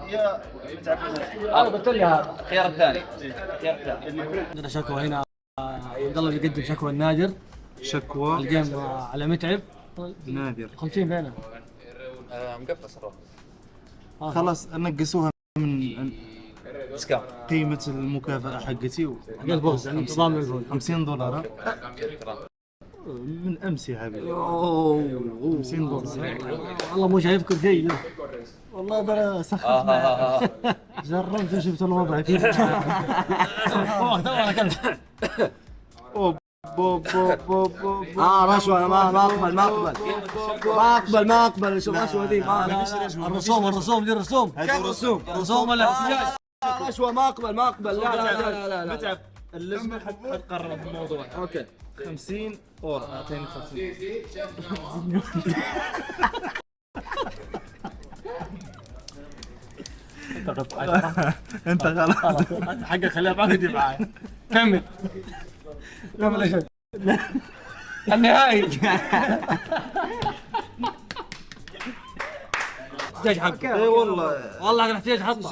يا متعب. انا قلت لي هذا الخيار الثاني. الخيار الثاني. عندنا شكوى هنا. عبد الله بيقدم شكوى النادر. شكوى الجيم على متعب. نادر 50 فينا. مقفص الروح. خلاص نقصوها من سكام. قيمة المكافأة حقتي حق الفوز انتظام الفوز. $50 من أمس يا حبيبي. $50 والله مو شايفكم شيء. والله ترى سخت جربت وشفت الوضع كيف. رشوة. انا ما اقبل شوف رشوة ذي. الرسوم دي الرسوم. رسوم الاحتجاج. رشوة ما اقبل. لا متعب. اللجنة حتقرر في الموضوع. اوكي. $50 اعطيني 50. انت غلط. حقك خليها بعدي معايا. كمل يا شيخ. النهائي. احتاج حق. اي والله احتاج حقه.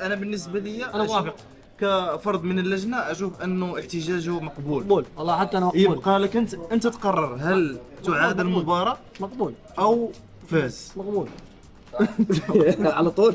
انا بالنسبة لي انا موافق كفرد من اللجنة اشوف انه احتجاجه مقبول. والله حتى انا مقبول. يبقى لك انت تقرر هل تعاد المباراة مقبول او فاز. مقبول. على طول.